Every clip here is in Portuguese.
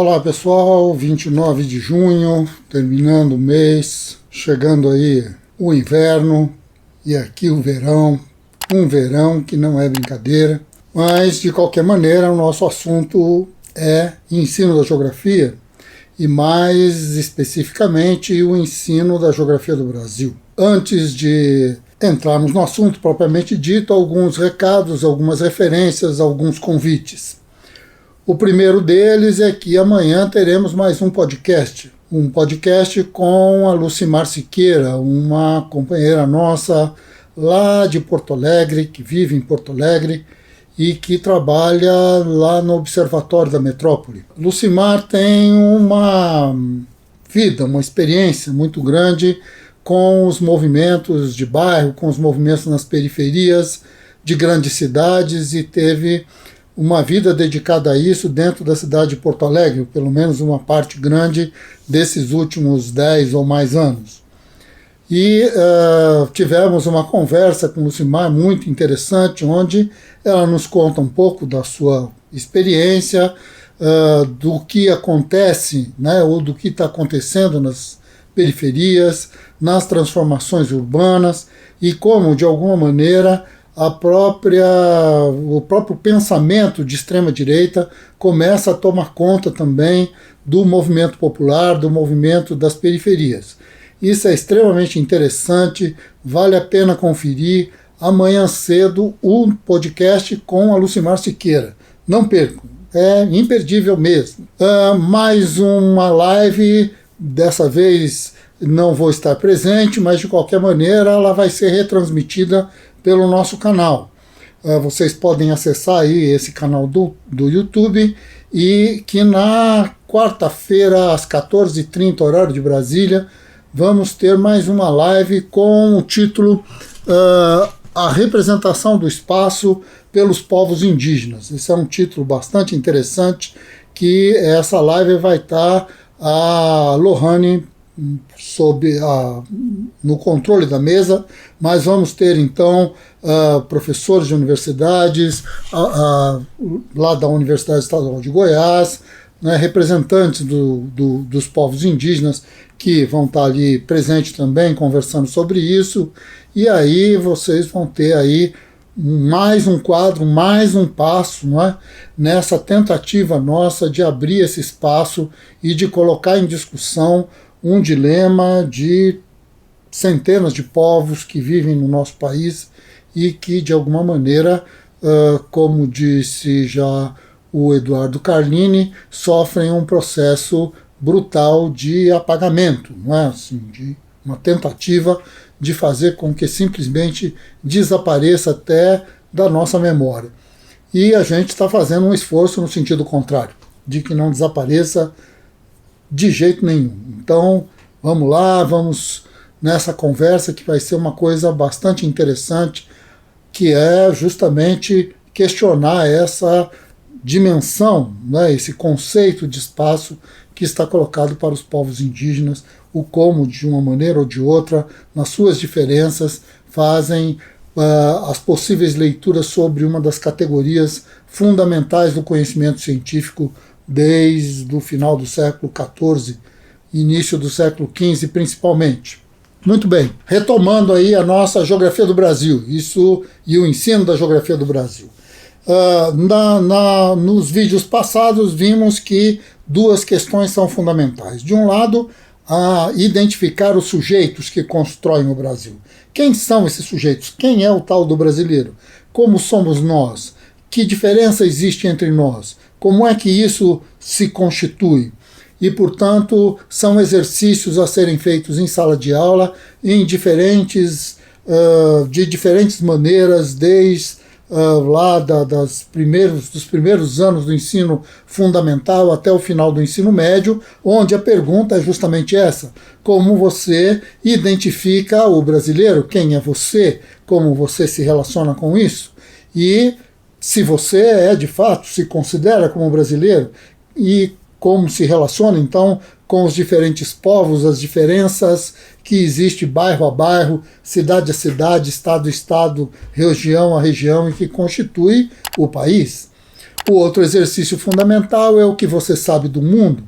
Olá pessoal, 29 de junho, terminando o mês, chegando aí o inverno e aqui o verão, um verão que não é brincadeira, mas de qualquer maneira o nosso assunto é ensino da geografia e mais especificamente o ensino da geografia do Brasil. Antes de entrarmos no assunto propriamente dito, alguns recados, algumas referências, alguns convites. O primeiro deles é que amanhã teremos mais um podcast com a Lucimar Siqueira, uma companheira nossa lá de Porto Alegre, que vive em Porto Alegre e que trabalha lá no Observatório da Metrópole. Lucimar tem uma vida, uma experiência muito grande com os movimentos de bairro, com os movimentos nas periferias de grandes cidades e teve uma vida dedicada a isso dentro da cidade de Porto Alegre, pelo menos uma parte grande desses últimos 10 ou mais anos. E tivemos uma conversa com Lucimar muito interessante, onde ela nos conta um pouco da sua experiência, do que acontece, né, ou do que está acontecendo nas periferias, nas transformações urbanas e como, de alguma maneira, o próprio pensamento de extrema-direita começa a tomar conta também do movimento popular, do movimento das periferias. Isso é extremamente interessante, vale a pena conferir. Amanhã cedo, um podcast com a Lucimar Siqueira. Não percam, é imperdível mesmo. Mais uma live, dessa vez não vou estar presente, mas de qualquer maneira ela vai ser retransmitida pelo nosso canal. Vocês podem acessar aí esse canal do YouTube e que na quarta-feira, às 14h30, horário de Brasília, vamos ter mais uma live com o título A Representação do Espaço pelos Povos Indígenas. Esse é um título bastante interessante, que essa live vai estar a Lohane no controle da mesa, mas vamos ter então professores de universidades, lá da Universidade Estadual de Goiás, né, representantes dos povos indígenas que vão estar ali presentes também, conversando sobre isso, e aí vocês vão ter aí mais um quadro, mais um passo, não é? Nessa tentativa nossa de abrir esse espaço e de colocar em discussão um dilema de centenas de povos que vivem no nosso país e que, de alguma maneira, como disse já o Eduardo Carlini, sofrem um processo brutal de apagamento, não é? Assim, de uma tentativa de fazer com que simplesmente desapareça até da nossa memória. E a gente está fazendo um esforço no sentido contrário, de que não desapareça de jeito nenhum. Então, vamos lá, vamos nessa conversa que vai ser uma coisa bastante interessante, que é justamente questionar essa dimensão, né, esse conceito de espaço que está colocado para os povos indígenas, o como, de uma maneira ou de outra, nas suas diferenças, fazem as possíveis leituras sobre uma das categorias fundamentais do conhecimento científico desde o final do século XIV, início do século XV principalmente. Muito bem, retomando aí a nossa geografia do Brasil, isso e o ensino da geografia do Brasil. Nos vídeos passados vimos que duas questões são fundamentais. De um lado, a identificar os sujeitos que constroem o Brasil. Quem são esses sujeitos? Quem é o tal do brasileiro? Como somos nós? Que diferença existe entre nós? Como é que isso se constitui? E, portanto, são exercícios a serem feitos em sala de aula de diferentes maneiras, desde lá dos primeiros anos do ensino fundamental até o final do ensino médio, onde a pergunta é justamente essa: como você identifica o brasileiro? Quem é você? Como você se relaciona com isso? E se você de fato, se considera como brasileiro e como se relaciona, então, com os diferentes povos, as diferenças que existem bairro a bairro, cidade a cidade, estado a estado, região a região, e que constitui o país. O outro exercício fundamental é o que você sabe do mundo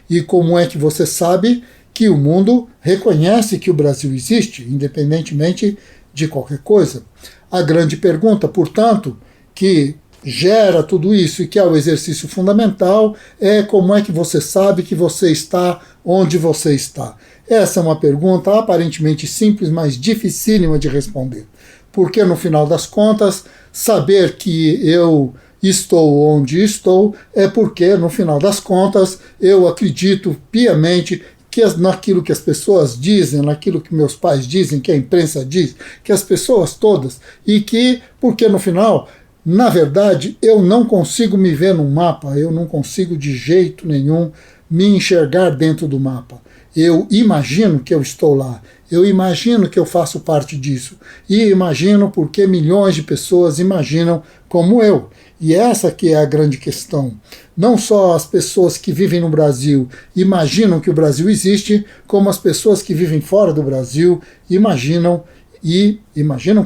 e como é que você sabe que o mundo reconhece que o Brasil existe, independentemente de qualquer coisa. A grande pergunta, portanto, que gera tudo isso e que é o exercício fundamental é como é que você sabe que você está onde você está. Essa é uma pergunta aparentemente simples, mas dificílima de responder. Porque, no final das contas, saber que eu estou onde estou é porque, no final das contas, eu acredito piamente que naquilo que as pessoas dizem, naquilo que meus pais dizem, que a imprensa diz, que as pessoas todas, e que, porque no final, na verdade, eu não consigo me ver num mapa, eu não consigo de jeito nenhum me enxergar dentro do mapa. Eu imagino que eu estou lá, eu imagino que eu faço parte disso, e imagino porque milhões de pessoas imaginam como eu. E essa que é a grande questão. Não só as pessoas que vivem no Brasil imaginam que o Brasil existe, como as pessoas que vivem fora do Brasil imaginam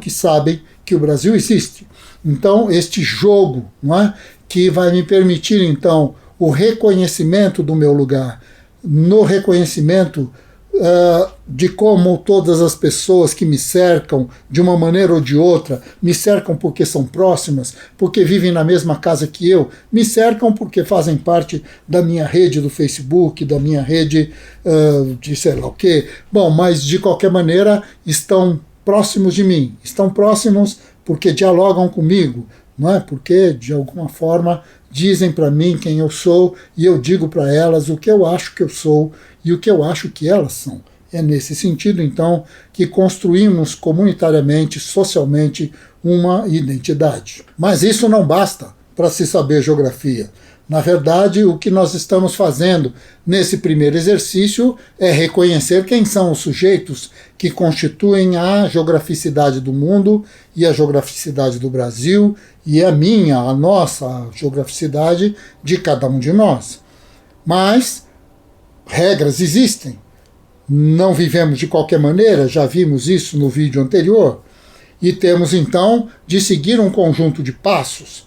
que sabem que o Brasil existe. Então, este jogo, não é, que vai me permitir, então, o reconhecimento do meu lugar, no reconhecimento de como todas as pessoas que me cercam, de uma maneira ou de outra, me cercam porque são próximas, porque vivem na mesma casa que eu, me cercam porque fazem parte da minha rede do Facebook, da minha rede de sei lá o quê. Bom, mas de qualquer maneira estão próximos de mim, estão próximos porque dialogam comigo, não é? Porque de alguma forma dizem para mim quem eu sou e eu digo para elas o que eu acho que eu sou e o que eu acho que elas são. É nesse sentido, então, que construímos comunitariamente, socialmente, uma identidade. Mas isso não basta para se saber geografia. Na verdade, o que nós estamos fazendo nesse primeiro exercício é reconhecer quem são os sujeitos que constituem a geograficidade do mundo e a geograficidade do Brasil e a nossa geograficidade de cada um de nós. Mas regras existem. Não vivemos de qualquer maneira, já vimos isso no vídeo anterior, e temos então de seguir um conjunto de passos.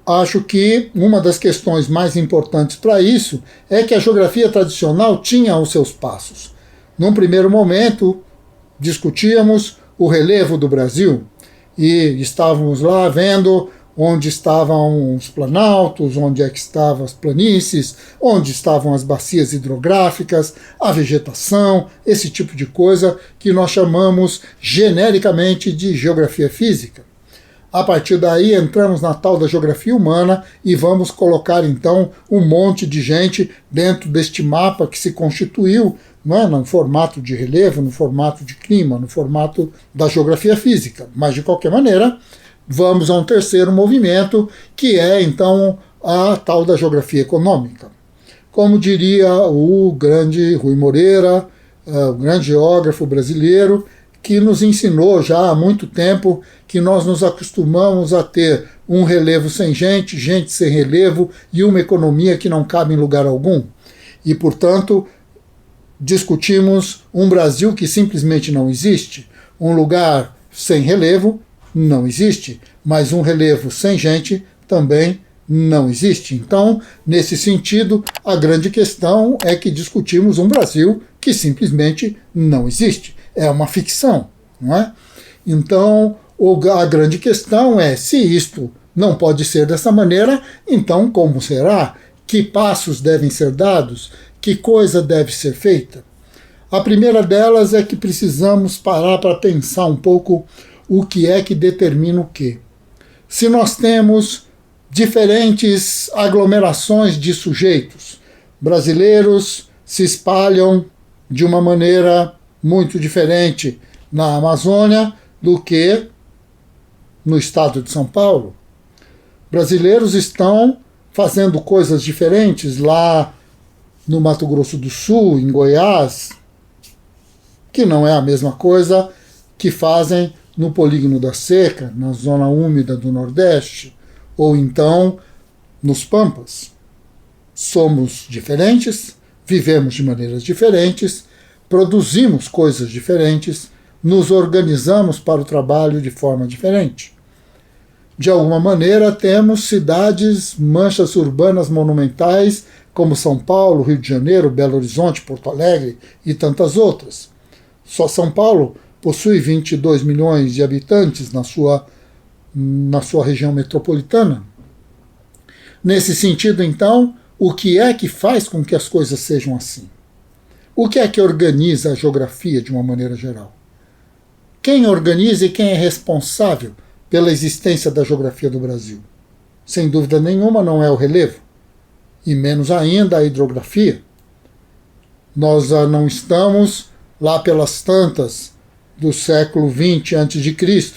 Acho que uma das questões mais importantes para isso é que a geografia tradicional tinha os seus passos. Num primeiro momento, discutíamos o relevo do Brasil e estávamos lá vendo onde estavam os planaltos, onde é que estavam as planícies, onde estavam as bacias hidrográficas, a vegetação, esse tipo de coisa que nós chamamos genericamente de geografia física. A partir daí entramos na tal da geografia humana e vamos colocar então um monte de gente dentro deste mapa que se constituiu, não é, no formato de relevo, no formato de clima, no formato da geografia física. Mas de qualquer maneira, vamos a um terceiro movimento, que é então a tal da geografia econômica. Como diria o grande Rui Moreira, o grande geógrafo brasileiro, que nos ensinou já há muito tempo que nós nos acostumamos a ter um relevo sem gente, gente sem relevo e uma economia que não cabe em lugar algum. E, portanto, discutimos um Brasil que simplesmente não existe, um lugar sem relevo não existe, mas um relevo sem gente também não existe. Então, nesse sentido, a grande questão é que discutimos um Brasil que simplesmente não existe. É uma ficção, não é? Então, a grande questão é, se isto não pode ser dessa maneira, então como será? Que passos devem ser dados? Que coisa deve ser feita? A primeira delas é que precisamos parar para pensar um pouco o que é que determina o quê. Se nós temos diferentes aglomerações de sujeitos, brasileiros se espalham de uma maneira muito diferente na Amazônia do que no estado de São Paulo. Brasileiros estão fazendo coisas diferentes lá no Mato Grosso do Sul, em Goiás, que não é a mesma coisa que fazem no Polígono da Seca, na zona úmida do Nordeste, ou então nos Pampas. Somos diferentes, vivemos de maneiras diferentes, produzimos coisas diferentes, nos organizamos para o trabalho de forma diferente. de alguma maneira, temos cidades, manchas urbanas monumentais, como São Paulo, Rio de Janeiro, Belo Horizonte, Porto Alegre e tantas outras. Só São Paulo possui 22 milhões de habitantes na sua região metropolitana. Nesse sentido, então, o que é que faz com que as coisas sejam assim? O que é que organiza a geografia de uma maneira geral? Quem organiza e quem é responsável pela existência da geografia do Brasil? Sem dúvida nenhuma, não é o relevo, e menos ainda a hidrografia. Nós não estamos lá pelas tantas do século XX a.C.,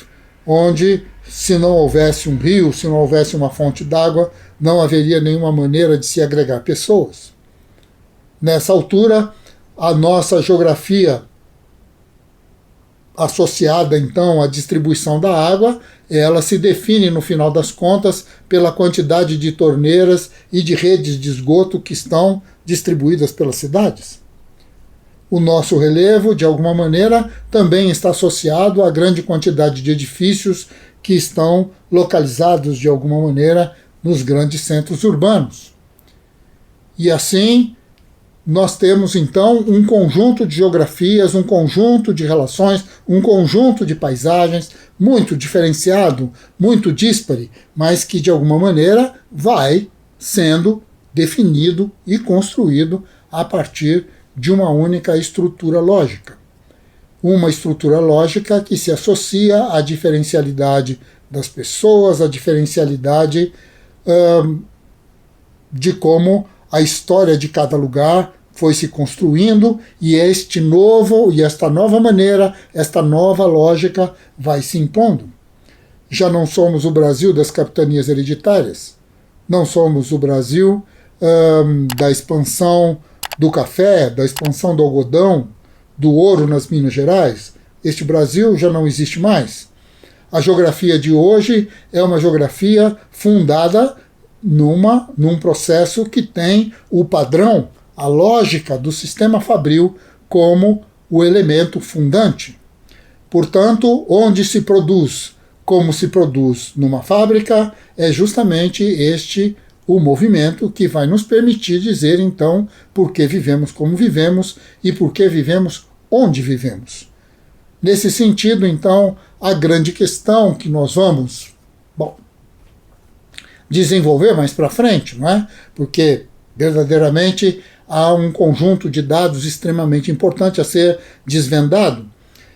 onde, se não houvesse um rio, se não houvesse uma fonte d'água, não haveria nenhuma maneira de se agregar pessoas. Nessa altura, a nossa geografia associada, então, à distribuição da água, ela se define, no final das contas, pela quantidade de torneiras e de redes de esgoto que estão distribuídas pelas cidades. O nosso relevo, de alguma maneira, também está associado à grande quantidade de edifícios que estão localizados, de alguma maneira, nos grandes centros urbanos. E assim, nós temos, então, um conjunto de geografias, um conjunto de relações, um conjunto de paisagens muito diferenciado, muito díspare, mas que, de alguma maneira, vai sendo definido e construído a partir de uma única estrutura lógica. Uma estrutura lógica que se associa à diferencialidade das pessoas, à diferencialidade de como a história de cada lugar foi se construindo, e esta nova maneira, esta nova lógica vai se impondo. Já não somos o Brasil das capitanias hereditárias, não somos o Brasil da expansão do café, da expansão do algodão, do ouro nas Minas Gerais. Este Brasil já não existe mais. A geografia de hoje é uma geografia fundada num processo que tem o padrão, a lógica do sistema fabril como o elemento fundante. Portanto, onde se produz, como se produz numa fábrica, é justamente este o movimento que vai nos permitir dizer, então, por que vivemos como vivemos e por que vivemos onde vivemos. Nesse sentido, então, a grande questão que nós vamos desenvolver mais para frente, não é? Porque, verdadeiramente, há um conjunto de dados extremamente importante a ser desvendado,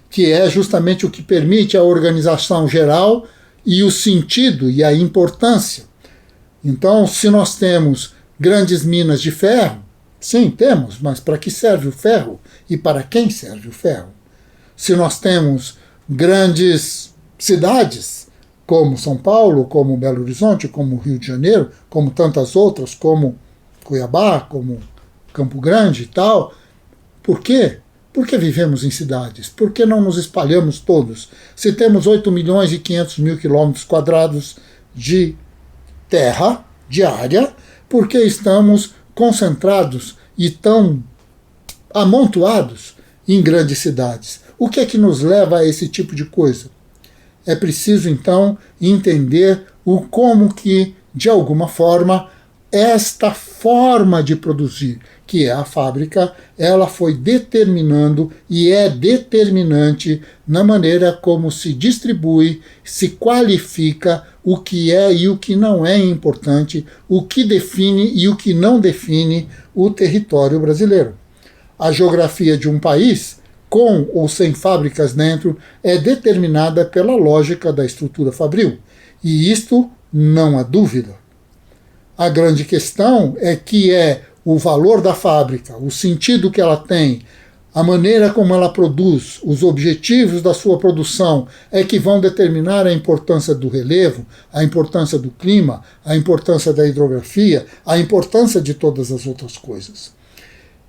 que é justamente o que permite a organização geral e o sentido e a importância. Então, se nós temos grandes minas de ferro, sim, temos, mas para que serve o ferro e para quem serve o ferro? Se nós temos grandes cidades, como São Paulo, como Belo Horizonte, como Rio de Janeiro, como tantas outras, como Cuiabá, como Campo Grande e tal, por quê? Por que vivemos em cidades? Por que não nos espalhamos todos? Se temos 8 milhões e 500 mil quilômetros quadrados de terra, de área, por que estamos concentrados e tão amontoados em grandes cidades? O que é que nos leva a esse tipo de coisa? É preciso, então, entender o como que, de alguma forma, esta forma de produzir, que é a fábrica, ela foi determinando e é determinante na maneira como se distribui, se qualifica o que é e o que não é importante, o que define e o que não define o território brasileiro. A geografia de um país, com ou sem fábricas dentro, é determinada pela lógica da estrutura fabril. E isto não há dúvida. A grande questão é que é o valor da fábrica, o sentido que ela tem, a maneira como ela produz, os objetivos da sua produção é que vão determinar a importância do relevo, a importância do clima, a importância da hidrografia, a importância de todas as outras coisas.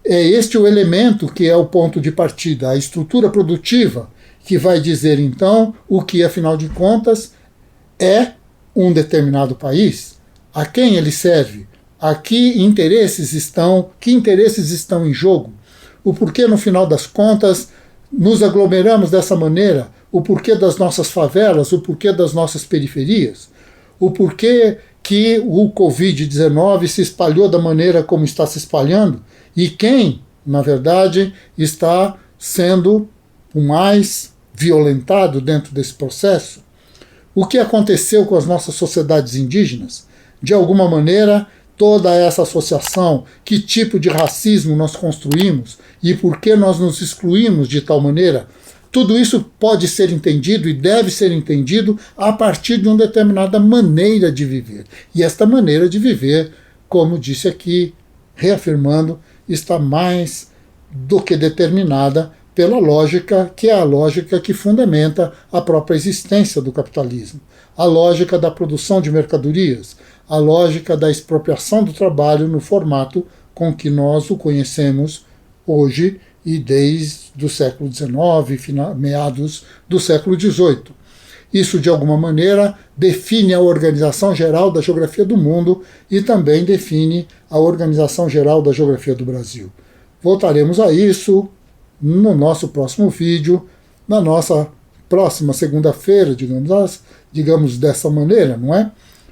É este o elemento que é o ponto de partida, a estrutura produtiva, que vai dizer então o que, afinal de contas, é um determinado país, a quem ele serve, a que interesses estão em jogo, o porquê, no final das contas, nos aglomeramos dessa maneira, o porquê das nossas favelas, o porquê das nossas periferias, o porquê que o Covid-19 se espalhou da maneira como está se espalhando e quem, na verdade, está sendo o mais violentado dentro desse processo. O que aconteceu com as nossas sociedades indígenas? De alguma maneira, toda essa associação, que tipo de racismo nós construímos e por que nós nos excluímos de tal maneira, tudo isso pode ser entendido e deve ser entendido a partir de uma determinada maneira de viver. E esta maneira de viver, como disse aqui, reafirmando, está mais do que determinada pela lógica, que é a lógica que fundamenta a própria existência do capitalismo, a lógica da produção de mercadorias, a lógica da expropriação do trabalho no formato com que nós o conhecemos hoje e desde o século XIX, meados do século XVIII. Isso, de alguma maneira, define a organização geral da geografia do mundo e também define a organização geral da geografia do Brasil. Voltaremos a isso no nosso próximo vídeo, na nossa próxima segunda-feira, digamos dessa maneira, não é?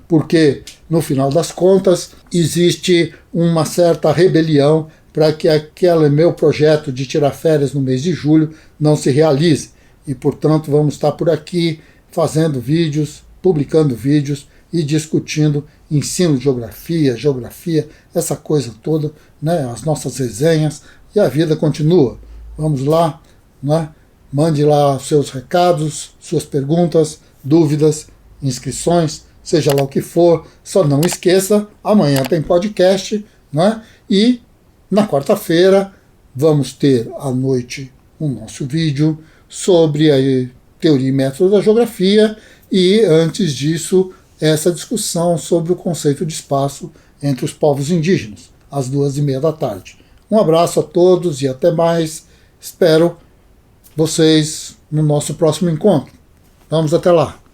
Porque, no final das contas, existe uma certa rebelião para que aquele meu projeto de tirar férias no mês de julho não se realize. E, portanto, vamos estar por aqui fazendo vídeos, publicando vídeos e discutindo ensino de geografia, essa coisa toda, né? As nossas resenhas, e a vida continua. Vamos lá, né? Mande lá seus recados, suas perguntas, dúvidas, inscrições, seja lá o que for. Só não esqueça, amanhã tem podcast, né? E na quarta-feira vamos ter à noite o nosso vídeo sobre a teoria e método da geografia e, antes disso, essa discussão sobre o conceito de espaço entre os povos indígenas, às 14h30. Um abraço a todos e até mais. Espero vocês no nosso próximo encontro. Vamos até lá.